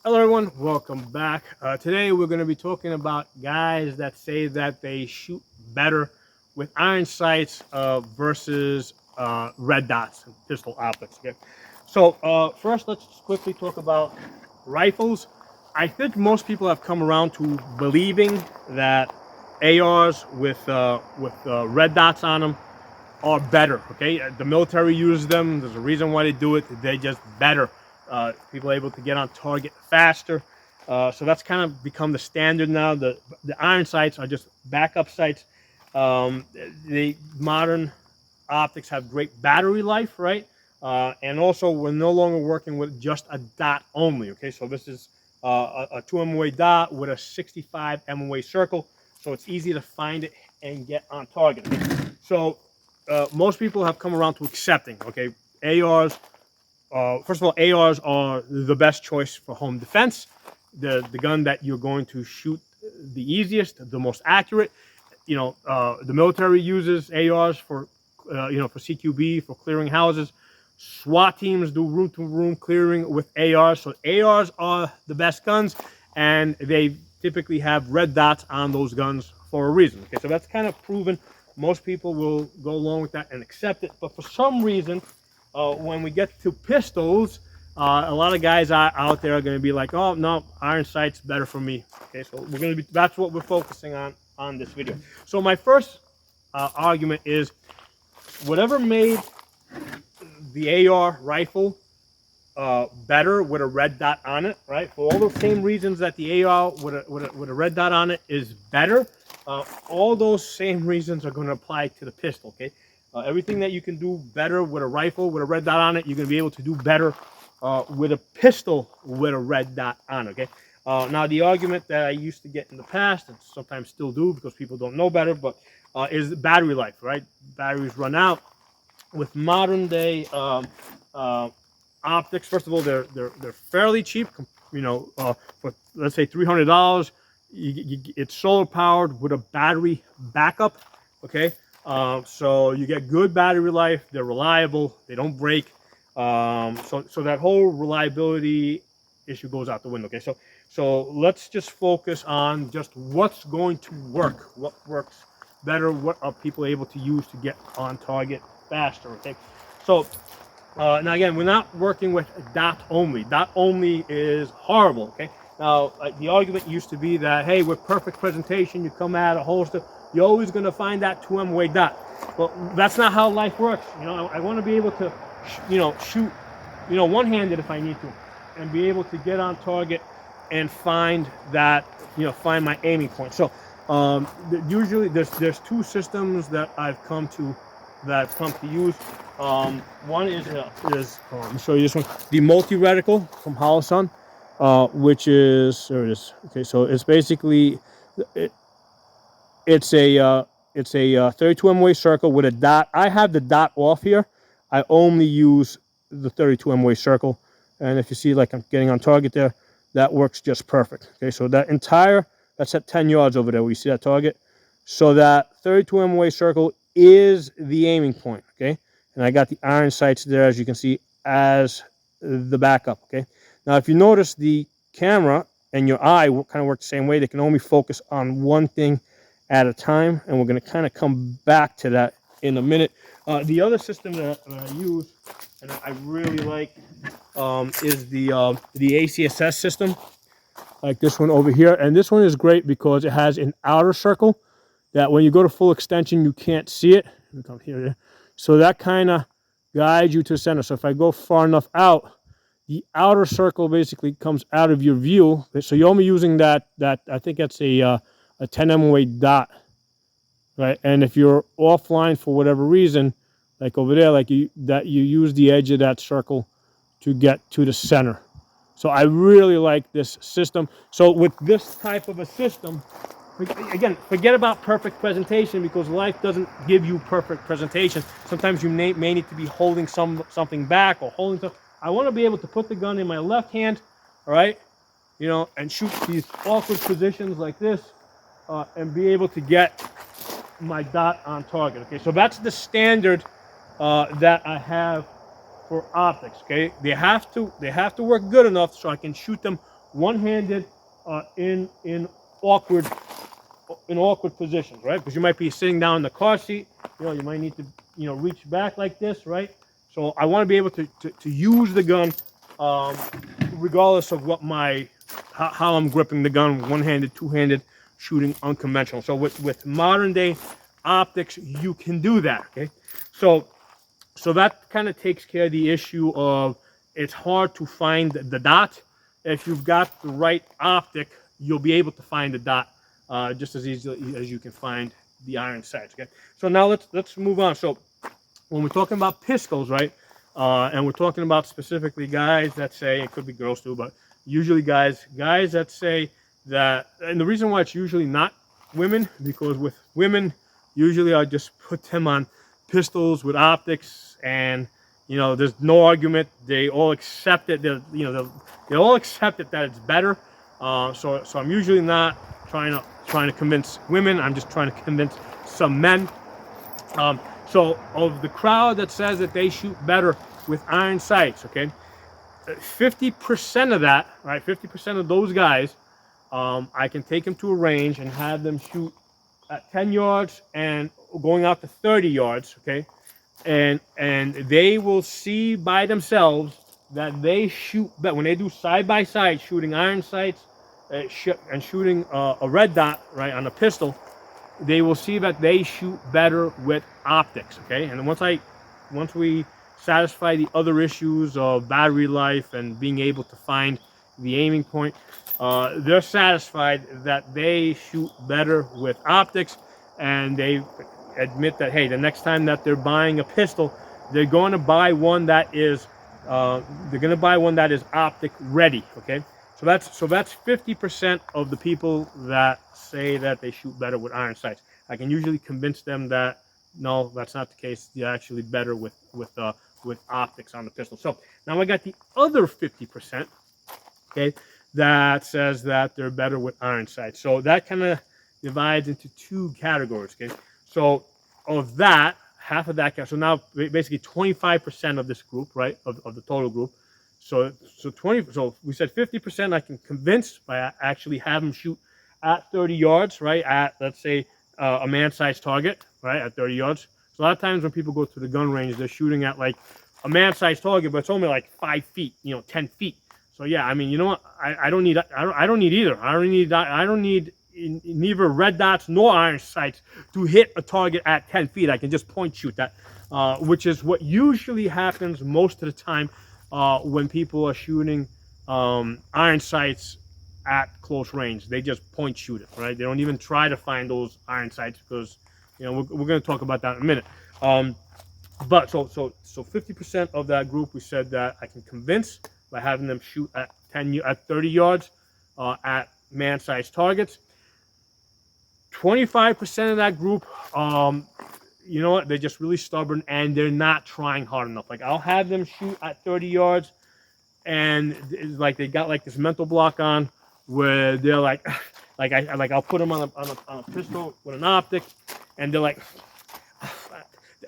Hello everyone, welcome back. Today we're going to be talking about guys that say that they shoot better with iron sights versus red dots and pistol optics. Okay, so first let's just quickly talk about rifles. I think most people have come around to believing that ARs with red dots on them are better. Okay, the military uses them. There's a reason why they do it. They're just better. People are able to get on target faster. So that's kind of become the standard now. The iron sights are just backup sights. The modern optics have great battery life, right? And also, we're no longer working with just a dot only. Okay, so this is a 2 MOA dot with a 65 MOA circle, so it's easy to find it and get on target. So most people have come around to accepting. Okay, ARs. First of all, ARs are the best choice for home defense. The gun that you're going to shoot the easiest, the most accurate. The military uses ARs for for CQB, for clearing houses. SWAT teams do room-to-room clearing with ARs. So ARs are the best guns, and they typically have red dots on those guns for a reason. Okay, so that's kind of proven. Most people will go along with that and accept it. But for some reason, when we get to pistols, a lot of guys out there are going to be like, "Oh no, iron sight's better for me." Okay, so we're going to be. That's what we're focusing on this video. So my first argument is, whatever made the AR rifle better with a red dot on it, right? For all the same reasons that the AR with a red dot on it is better, all those same reasons are going to apply to the pistol. Okay, everything that you can do better with a rifle with a red dot on it, you're going to be able to do better with a pistol with a red dot on it. Okay. Now the argument that I used to get in the past, and sometimes still do because people don't know better, but is battery life, right? Batteries run out. With modern day optics, first of all, they're fairly cheap. For let's say $300, it's solar powered with a battery backup. Okay, so you get good battery life. They're reliable. They don't break. So that whole reliability issue goes out the window. Okay, so let's just focus on just what's going to work. What works better? What are people able to use to get on target faster? Okay, so now again, we're not working with dot only. Dot only is horrible. Okay, now the argument used to be that, hey, with perfect presentation, you come out a holster, you're always going to find that 2 MOA dot. Well, that's not how life works. I want to be able to shoot one-handed if I need to, and be able to get on target and find that, find my aiming point. So usually there's two systems that I've come to use. One is let me show you this one, the multi-reticle from Holosun, which is, there it is. Okay, so it's basically it's a 32 MOA circle with a dot. I have the dot off here. I only use the 32 MOA circle, and if you see, like, I'm getting on target there, that works just perfect. Okay, so that's at 10 yards over there where you see that target. So that 32 MOA circle is the aiming point. Okay, and I got the iron sights there, as you can see, as the backup. Okay, now if you notice, the camera and your eye kind of work the same way. They can only focus on one thing at a time, and we're going to kind of come back to that in a minute. The other system that I use, and I really like, is the ACSS system, like this one over here. And this one is great because it has an outer circle that when you go to full extension, you can't see it. Let me come here. So that kind of guides you to the center. So if I go far enough out, the outer circle basically comes out of your view. So you're only using that I think that's a 10 MOA dot, right? And if you're offline for whatever reason, like over there, like you use the edge of that circle to get to the center. So I really like this system. So with this type of a system, again, forget about perfect presentation, because life doesn't give you perfect presentation. Sometimes you may need to be holding something back or holding something. I want to be able to put the gun in my left hand, all right, and shoot these awkward positions like this, and be able to get my dot on target. Okay, so that's the standard that I have for optics. Okay, they have to work good enough so I can shoot them one-handed in awkward positions, right? Because you might be sitting down in the car seat, you might need to, reach back like this, right? So I want to be able to use the gun, regardless of what how I'm gripping the gun, one-handed, two-handed, shooting unconventional. So with modern day optics, you can do that, okay? So that kind of takes care of the issue of it's hard to find the dot. If you've got the right optic, you'll be able to find the dot just as easily as you can find the iron sights. Okay. So now let's move on. So when we're talking about pistols, right, and we're talking about specifically guys that say, it could be girls too, but usually guys that say that, and the reason why it's usually not women, because with women, usually I just put them on pistols with optics, and there's no argument. They all accept it. They all accept it that it's better. So I'm usually not trying to convince women. I'm just trying to convince some men. So of the crowd that says that they shoot better with iron sights, okay, 50% of that, right? 50% of those guys, I can take them to a range and have them shoot at 10 yards and going out to 30 yards, okay? And they will see by themselves that they shoot better when they do side-by-side shooting iron sights and shooting a red dot, right, on a pistol. They will see that they shoot better with optics, okay? And once we satisfy the other issues of battery life and being able to find the aiming point, they're satisfied that they shoot better with optics, and they admit that, hey, the next time that they're buying a pistol, they're going to buy one that is optic ready, okay? So that's 50% of the people that say that they shoot better with iron sights. I can usually convince them that no, that's not the case. You're actually better with optics on the pistol. So now I got the other 50%, okay, that says that they're better with iron sights. So that kind of divides into two categories, okay? So of that, half of that, so now basically 25% of this group, right, of the total group. So we said 50% I can convince by actually have them shoot at 30 yards, right, at, let's say, a man-sized target, right, at 30 yards. So a lot of times when people go to the gun range, they're shooting at like a man-sized target, but it's only like 5 feet, 10 feet. So yeah, I mean, you know what? I don't need either. I don't need neither red dots nor iron sights to hit a target at 10 feet. I can just point shoot that, which is what usually happens most of the time when people are shooting iron sights at close range. They just point shoot it, right? They don't even try to find those iron sights because, we're going to talk about that in a minute. But so 50% of that group, we said that I can convince by having them shoot at 30 yards at man-sized targets. 25% of that group, you know what? They're just really stubborn and they're not trying hard enough. Like I'll have them shoot at 30 yards, and it's like they got like this mental block on where they're like I'll put them on a pistol with an optic, and they're like,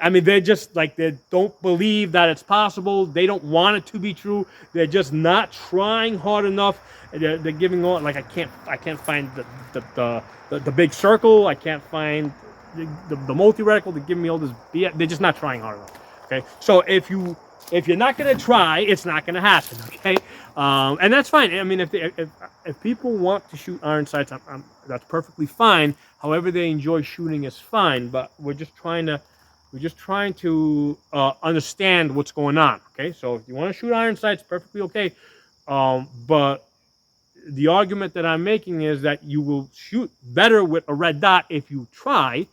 I mean, they're just like, they don't believe that it's possible. They don't want it to be true. They're just not trying hard enough. They're giving all, like, I can't find the big circle. I can't find the multi-reticle. They're giving me all this BS. They're just not trying hard enough. Okay, so if you're not gonna try, it's not gonna happen. Okay, and that's fine. I mean, if people want to shoot iron sights, that's perfectly fine. However they enjoy shooting is fine. But we're just trying to understand what's going on. Okay, so if you want to shoot iron sights, perfectly okay. But the argument that I'm making is that you will shoot better with a red dot if you try.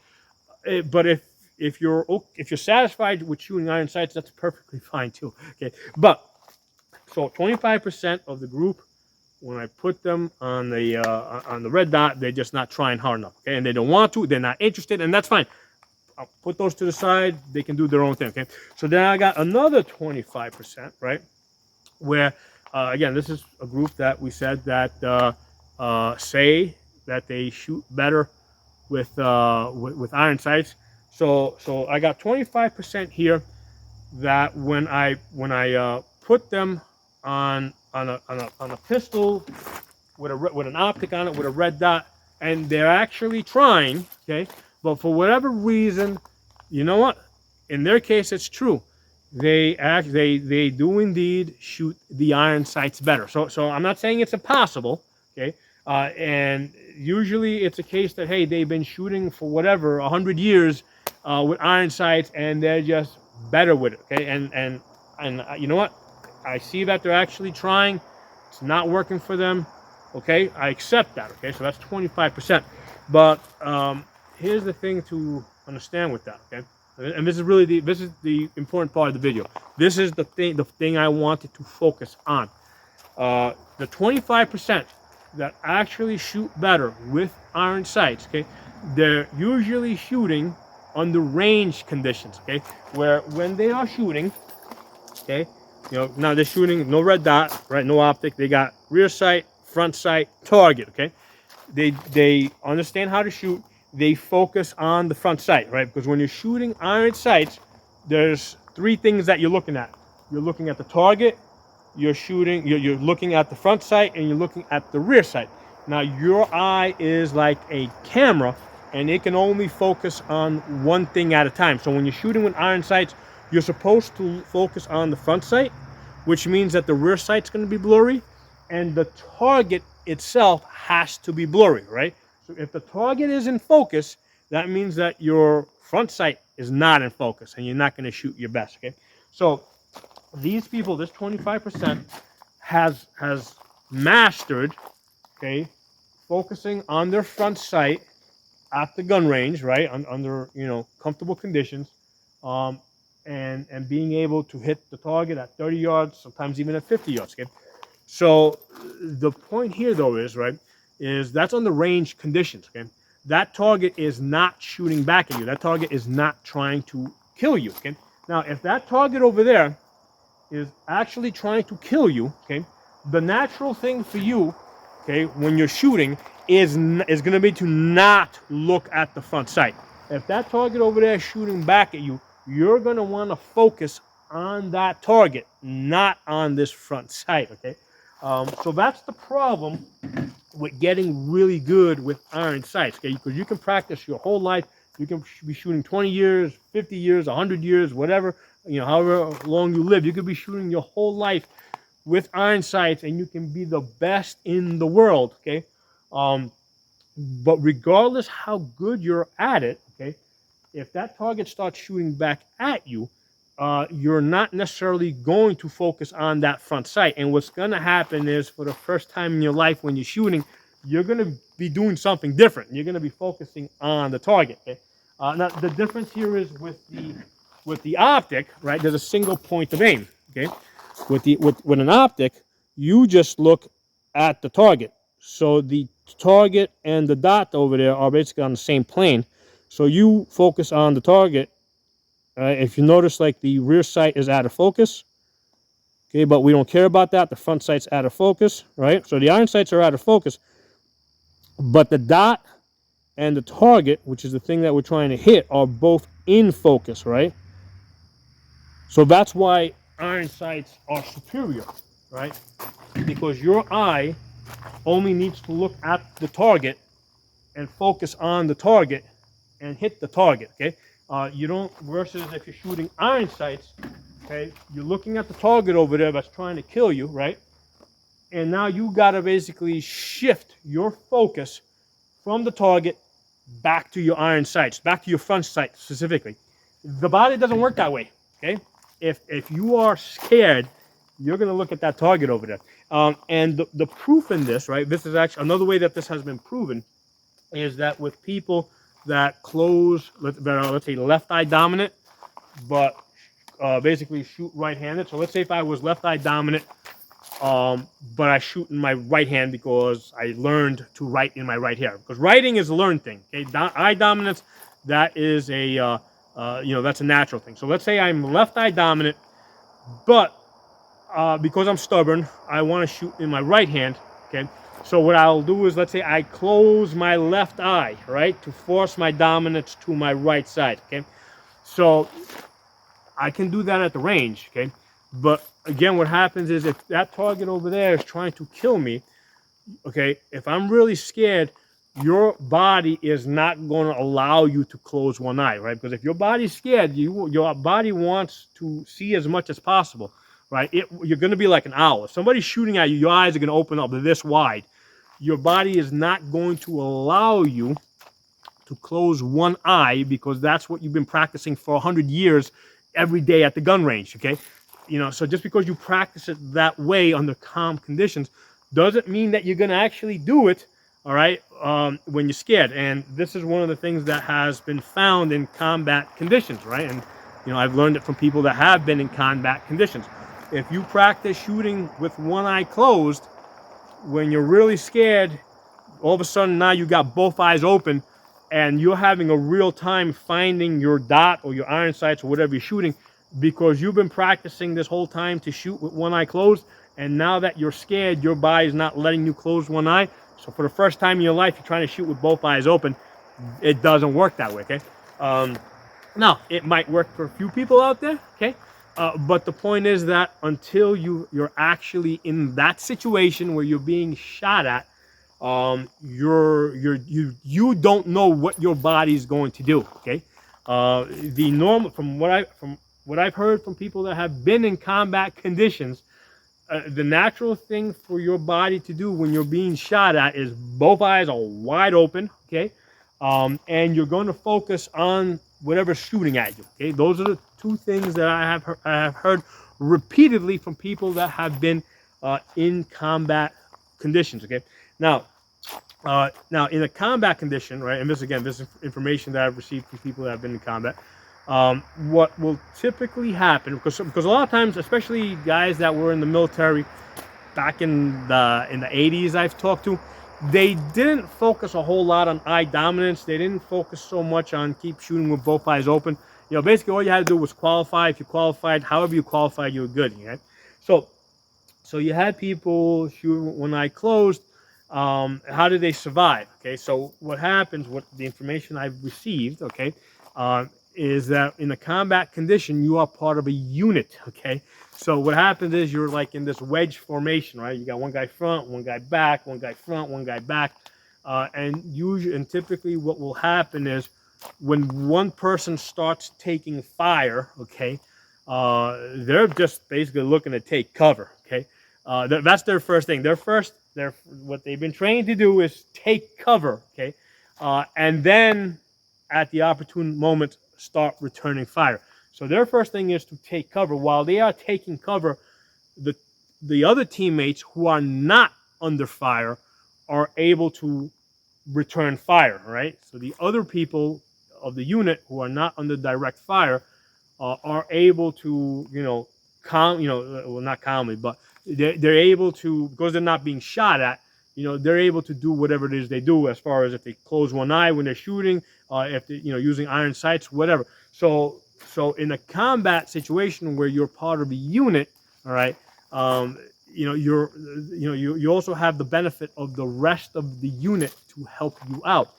But if you're satisfied with shooting iron sights, that's perfectly fine too. Okay, but so 25% of the group, when I put them on the red dot, they're just not trying hard enough. Okay, and they don't want to, they're not interested, and that's fine. I'll put those to the side. They can do their own thing. Okay, so then I got another 25%, right? Where again, this is a group that we said that say that they shoot better with iron sights. So I got 25% here that when I put them on a pistol with an optic on it with a red dot, and they're actually trying, okay, but for whatever reason, you know what? In their case, it's true. They do indeed shoot the iron sights better. So I'm not saying it's impossible, okay, and usually it's a case that, hey, they've been shooting for whatever 100 years with iron sights, and they're just better with it, okay, and you know what? I see that they're actually trying. It's not working for them. Okay, I accept that. Okay, so that's 25%. But here's the thing to understand with that. Okay, and this is really the important part of the video. This is the thing I wanted to focus on. The 25% that actually shoot better with iron sights. Okay, they're usually shooting under range conditions. Okay, where when they are shooting, okay, you know, now they're shooting no red dot, right? No optic. They got rear sight, front sight, target. Okay, they understand how to shoot. They focus on the front sight, right? Because when you're shooting iron sights, there's three things that you're looking at. You're looking at the target, you're looking at the front sight, and you're looking at the rear sight. Now your eye is like a camera, and it can only focus on one thing at a time. So when you're shooting with iron sights, you're supposed to focus on the front sight, which means that the rear sight's going to be blurry, and the target itself has to be blurry, right? So if the target is in focus, that means that your front sight is not in focus, and you're not going to shoot your best, okay? So these people, this 25%, has mastered, okay, focusing on their front sight at the gun range, right, under, you know, comfortable conditions, and being able to hit the target at 30 yards, sometimes even at 50 yards, okay? So the point here, though, is, right, is that's on the range conditions, okay? That target is not shooting back at you. That target is not trying to kill you, okay? Now, if that target over there is actually trying to kill you, okay, the natural thing for you, okay, when you're shooting is going to be to not look at the front sight. If that target over there is shooting back at you, you're going to want to focus on that target, not on this front sight, okay? So that's the problem with getting really good with iron sights, okay? Because you can practice your whole life. You can be shooting 20 years, 50 years, 100 years, whatever, you know, however long you live. You could be shooting your whole life with iron sights, and you can be the best in the world, okay? But regardless how good you're at it, okay, if that target starts shooting back at you, you're not necessarily going to focus on that front sight. And what's going to happen is, for the first time in your life when you're shooting, you're going to be doing something different. You're going to be focusing on the target. Okay? Now, the difference here is with the optic, right? There's a single point of aim. Okay, with an optic, you just look at the target. So the target and the dot over there are basically on the same plane. So you focus on the target. If you notice, like, the rear sight is out of focus, okay, but we don't care about that. The front sight's out of focus, right? So the iron sights are out of focus, but the dot and the target, which is the thing that we're trying to hit, are both in focus, right? So that's why iron sights are superior, right? Because your eye only needs to look at the target and focus on the target and hit the target, okay? You don't, versus if you're shooting iron sights, okay, you're looking at the target over there that's trying to kill you, right? And now you got to basically shift your focus from the target back to your iron sights, back to your front sight specifically. The body doesn't work that way, okay? If you are scared, you're going to look at that target over there. And the proof in this, right, this is actually another way that this has been proven, is that with people that close, let's say left eye dominant, but basically shoot right-handed. So let's say if I was left eye dominant, but I shoot in my right hand because I learned to write in my right hand. Because writing is a learned thing. Okay, eye dominance, that is a you know, that's a natural thing. So let's say I'm left eye dominant, but because I'm stubborn, I want to shoot in my right hand. Okay. So what I'll do is, let's say I close my left eye, right, to force my dominance to my right side, okay? So I can do that at the range, okay? But again, what happens is, if that target over there is trying to kill me, Okay, if I'm really scared, your body is not going to allow you to close one eye, right? Because if your body's scared, your body wants to see as much as possible, right? You're going to be like an owl. If somebody's shooting at you, your eyes are going to open up this wide. Your body is not going to allow you to close one eye because that's what you've been practicing for 100 years every day at the gun range, okay? So just because you practice it that way under calm conditions doesn't mean that you're going to actually do it, all right, when you're scared. And this is one of the things that has been found in combat conditions, right? And, I've learned it from people that have been in combat conditions. If you practice shooting with one eye closed, when you're really scared, all of a sudden now you got both eyes open and you're having a real time finding your dot or your iron sights or whatever you're shooting because you've been practicing this whole time to shoot with one eye closed, and now that you're scared, your body's not letting you close one eye. So for the first time in your life, you're trying to shoot with both eyes open. It doesn't work that way, okay? Now, it might work for a few people out there, okay? But the point is that until you're actually in that situation where you're being shot at, you don't know what your body's going to do. Okay, the normal from what I've heard from people that have been in combat conditions, the natural thing for your body to do when you're being shot at is both eyes are wide open. Okay, and you're going to focus on whatever's shooting at you. Okay, those are the two things that I have heard repeatedly from people that have been in combat conditions. Okay, now in a combat condition, right? And this is information that I've received from people that have been in combat. What will typically happen, because a lot of times, especially guys that were in the military back in the 80s, I've talked to, they didn't focus a whole lot on eye dominance. They didn't focus so much on keep shooting with both eyes open. Basically all you had to do was qualify. If you qualified, however you qualified, you were good. Right? So you had people shooting with one eye closed. How did they survive? Okay, so what happens, what the information I've received, okay, is that in a combat condition, you are part of a unit, okay? So what happens is you're like in this wedge formation, right? You got one guy front, one guy back, one guy front, one guy back. And typically what will happen is when one person starts taking fire, okay, they're just basically looking to take cover, okay? That's their first thing. What they've been trained to do is take cover, okay? And then at the opportune moment, start returning fire. So their first thing is to take cover. While they are taking cover, the other teammates who are not under fire are able to return fire, right? So the other people of the unit who are not under direct fire are able to, not calmly, but they're able to, because they're not being shot at, they're able to do whatever it is they do, as far as if they close one eye when they're shooting, if they're, using iron sights, whatever. So in a combat situation where you're part of a unit, all right, you also have the benefit of the rest of the unit to help you out.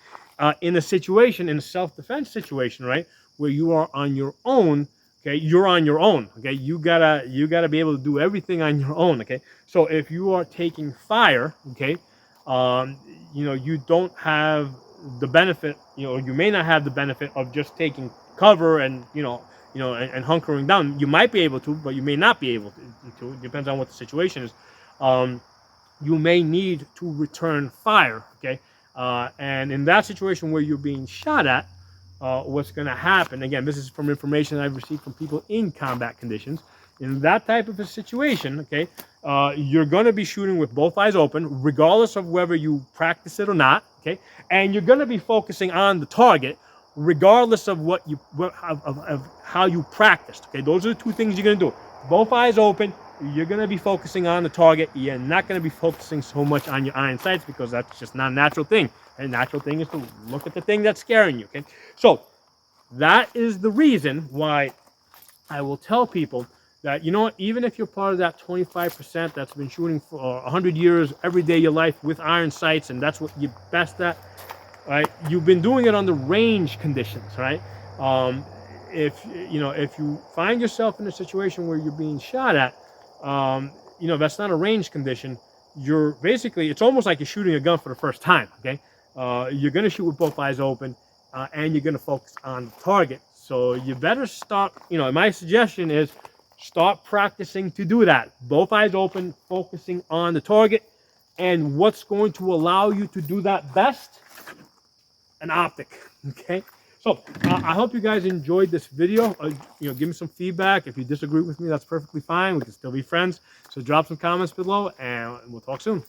In a self-defense situation, right, where you are on your own, okay, you're on your own, okay, you gotta be able to do everything on your own, okay. So if you are taking fire, okay, you don't have the benefit, you may not have the benefit of just taking cover and and hunkering down. You might be able to, but you may not be able to. It depends on what the situation is. You may need to return fire, okay? And in that situation where you're being shot at, what's going to happen, again, this is from information I've received from people in combat conditions. In that type of a situation, okay, you're going to be shooting with both eyes open, regardless of whether you practice it or not, okay? And you're going to be focusing on the target, regardless of of how you practiced, okay? Those are the two things you're going to do. Both eyes open, you're going to be focusing on the target. You're not going to be focusing so much on your iron sights, because that's just not a natural thing. A natural thing is to look at the thing that's scaring you, okay? So that is the reason why I will tell people that, even if you're part of that 25% that's been shooting for 100 years, every day of your life with iron sights, and that's what you're best at, right? You've been doing it under range conditions, right? If you find yourself in a situation where you're being shot at, that's not a range condition. you're basically, it's almost like you're shooting a gun for the first time, okay? You're gonna shoot with both eyes open, and you're gonna focus on the target. So you better start, my suggestion is start practicing to do that. Both eyes open, focusing on the target. And what's going to allow you to do that best? An optic, okay? So I hope you guys enjoyed this video. Give me some feedback. If you disagree with me, that's perfectly fine. We can still be friends. So drop some comments below, and we'll talk soon.